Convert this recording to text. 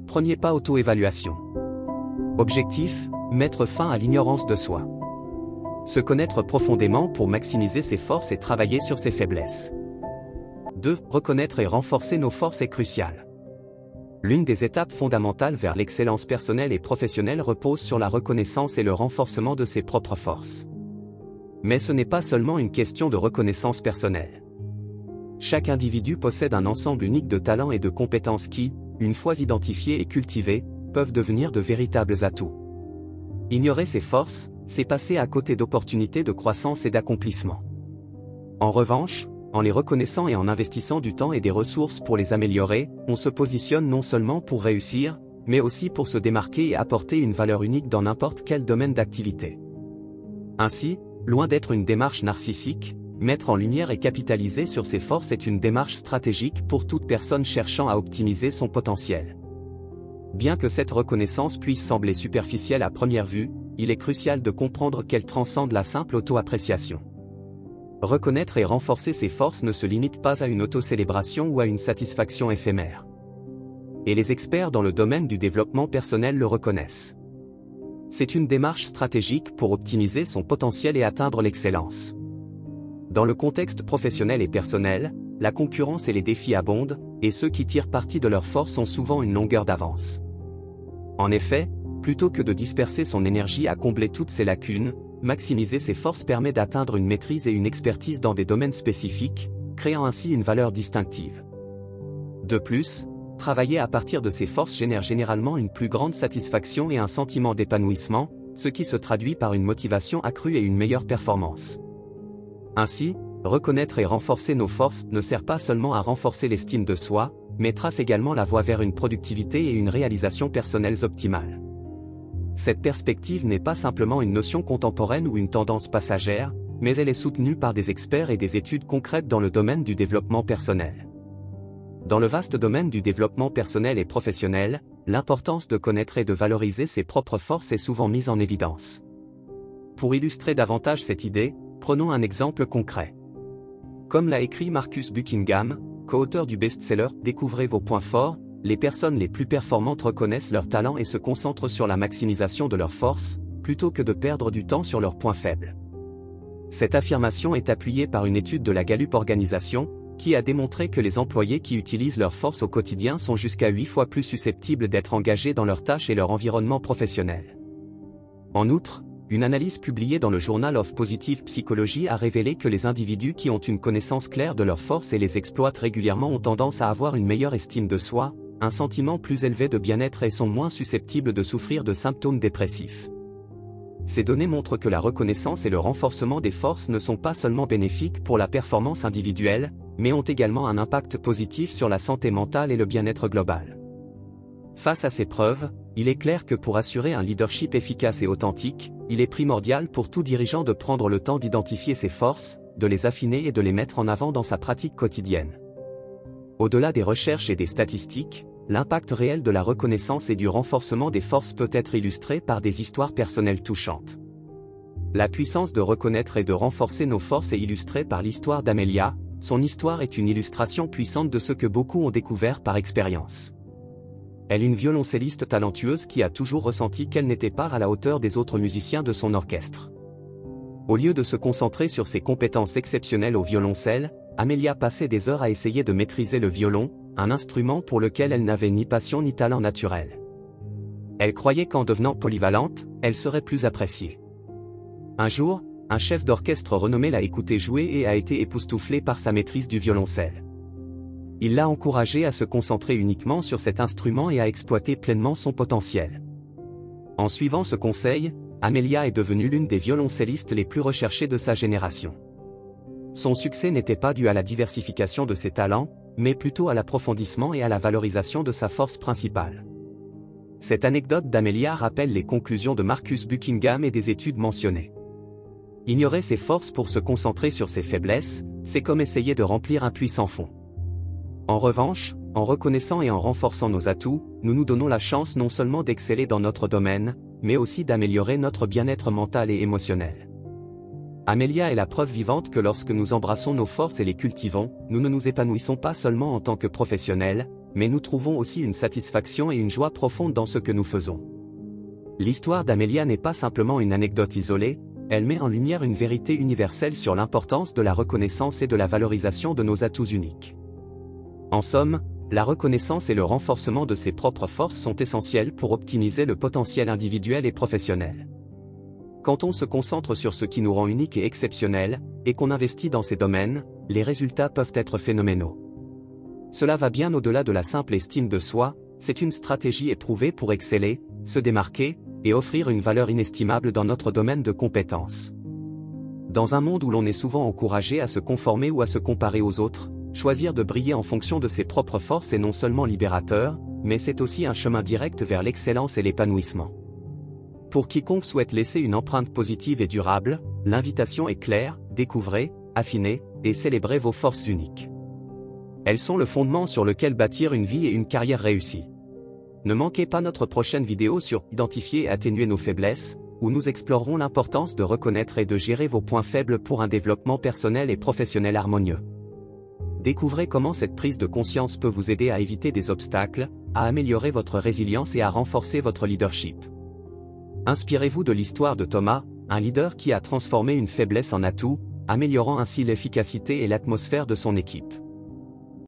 Premier pas: auto-évaluation. Objectif: mettre fin à l'ignorance de soi. Se connaître profondément pour maximiser ses forces et travailler sur ses faiblesses. 2. Reconnaître et renforcer nos forces est crucial. L'une des étapes fondamentales vers l'excellence personnelle et professionnelle repose sur la reconnaissance et le renforcement de ses propres forces. Mais ce n'est pas seulement une question de reconnaissance personnelle. Chaque individu possède un ensemble unique de talents et de compétences qui, une fois identifiés et cultivés, peuvent devenir de véritables atouts. Ignorer ses forces, c'est passer à côté d'opportunités de croissance et d'accomplissement. En revanche, en les reconnaissant et en investissant du temps et des ressources pour les améliorer, on se positionne non seulement pour réussir, mais aussi pour se démarquer et apporter une valeur unique dans n'importe quel domaine d'activité. Ainsi, loin d'être une démarche narcissique, mettre en lumière et capitaliser sur ses forces est une démarche stratégique pour toute personne cherchant à optimiser son potentiel. Bien que cette reconnaissance puisse sembler superficielle à première vue, il est crucial de comprendre qu'elle transcende la simple auto-appréciation. Reconnaître et renforcer ses forces ne se limite pas à une auto-célébration ou à une satisfaction éphémère. Et les experts dans le domaine du développement personnel le reconnaissent. C'est une démarche stratégique pour optimiser son potentiel et atteindre l'excellence. Dans le contexte professionnel et personnel, la concurrence et les défis abondent, et ceux qui tirent parti de leurs forces ont souvent une longueur d'avance. En effet, plutôt que de disperser son énergie à combler toutes ses lacunes, maximiser ses forces permet d'atteindre une maîtrise et une expertise dans des domaines spécifiques, créant ainsi une valeur distinctive. De plus, travailler à partir de ses forces génère généralement une plus grande satisfaction et un sentiment d'épanouissement, ce qui se traduit par une motivation accrue et une meilleure performance. Ainsi, reconnaître et renforcer nos forces ne sert pas seulement à renforcer l'estime de soi, mais trace également la voie vers une productivité et une réalisation personnelles optimales. Cette perspective n'est pas simplement une notion contemporaine ou une tendance passagère, mais elle est soutenue par des experts et des études concrètes dans le domaine du développement personnel. Dans le vaste domaine du développement personnel et professionnel, l'importance de connaître et de valoriser ses propres forces est souvent mise en évidence. Pour illustrer davantage cette idée, prenons un exemple concret. Comme l'a écrit Marcus Buckingham, co-auteur du best-seller « Découvrez vos points forts », les personnes les plus performantes reconnaissent leurs talents et se concentrent sur la maximisation de leurs forces, plutôt que de perdre du temps sur leurs points faibles. Cette affirmation est appuyée par une étude de la Gallup Organisation, qui a démontré que les employés qui utilisent leurs forces au quotidien sont jusqu'à 8 fois plus susceptibles d'être engagés dans leurs tâches et leur environnement professionnel. En outre, une analyse publiée dans le Journal of Positive Psychology a révélé que les individus qui ont une connaissance claire de leurs forces et les exploitent régulièrement ont tendance à avoir une meilleure estime de soi, un sentiment plus élevé de bien-être et sont moins susceptibles de souffrir de symptômes dépressifs. Ces données montrent que la reconnaissance et le renforcement des forces ne sont pas seulement bénéfiques pour la performance individuelle, mais ont également un impact positif sur la santé mentale et le bien-être global. Face à ces preuves, il est clair que pour assurer un leadership efficace et authentique, il est primordial pour tout dirigeant de prendre le temps d'identifier ses forces, de les affiner et de les mettre en avant dans sa pratique quotidienne. Au-delà des recherches et des statistiques, l'impact réel de la reconnaissance et du renforcement des forces peut être illustré par des histoires personnelles touchantes. La puissance de reconnaître et de renforcer nos forces est illustrée par l'histoire d'Amelia. Son histoire est une illustration puissante de ce que beaucoup ont découvert par expérience. Elle est une violoncelliste talentueuse qui a toujours ressenti qu'elle n'était pas à la hauteur des autres musiciens de son orchestre. Au lieu de se concentrer sur ses compétences exceptionnelles au violoncelle, Amelia passait des heures à essayer de maîtriser le violon, un instrument pour lequel elle n'avait ni passion ni talent naturel. Elle croyait qu'en devenant polyvalente, elle serait plus appréciée. Un jour, un chef d'orchestre renommé l'a écoutée jouer et a été époustouflé par sa maîtrise du violoncelle. Il l'a encouragée à se concentrer uniquement sur cet instrument et à exploiter pleinement son potentiel. En suivant ce conseil, Amelia est devenue l'une des violoncellistes les plus recherchées de sa génération. Son succès n'était pas dû à la diversification de ses talents, mais plutôt à l'approfondissement et à la valorisation de sa force principale. Cette anecdote d'Amelia rappelle les conclusions de Marcus Buckingham et des études mentionnées. Ignorer ses forces pour se concentrer sur ses faiblesses, c'est comme essayer de remplir un puits sans fond. En revanche, en reconnaissant et en renforçant nos atouts, nous nous donnons la chance non seulement d'exceller dans notre domaine, mais aussi d'améliorer notre bien-être mental et émotionnel. Amelia est la preuve vivante que lorsque nous embrassons nos forces et les cultivons, nous ne nous épanouissons pas seulement en tant que professionnels, mais nous trouvons aussi une satisfaction et une joie profonde dans ce que nous faisons. L'histoire d'Amelia n'est pas simplement une anecdote isolée, elle met en lumière une vérité universelle sur l'importance de la reconnaissance et de la valorisation de nos atouts uniques. En somme, la reconnaissance et le renforcement de ses propres forces sont essentiels pour optimiser le potentiel individuel et professionnel. Quand on se concentre sur ce qui nous rend unique et exceptionnel, et qu'on investit dans ces domaines, les résultats peuvent être phénoménaux. Cela va bien au-delà de la simple estime de soi, c'est une stratégie éprouvée pour exceller, se démarquer, et offrir une valeur inestimable dans notre domaine de compétences. Dans un monde où l'on est souvent encouragé à se conformer ou à se comparer aux autres, choisir de briller en fonction de ses propres forces est non seulement libérateur, mais c'est aussi un chemin direct vers l'excellence et l'épanouissement. Pour quiconque souhaite laisser une empreinte positive et durable, l'invitation est claire, découvrez, affinez, et célébrez vos forces uniques. Elles sont le fondement sur lequel bâtir une vie et une carrière réussies. Ne manquez pas notre prochaine vidéo sur « Identifier et atténuer nos faiblesses », où nous explorerons l'importance de reconnaître et de gérer vos points faibles pour un développement personnel et professionnel harmonieux. Découvrez comment cette prise de conscience peut vous aider à éviter des obstacles, à améliorer votre résilience et à renforcer votre leadership. Inspirez-vous de l'histoire de Thomas, un leader qui a transformé une faiblesse en atout, améliorant ainsi l'efficacité et l'atmosphère de son équipe.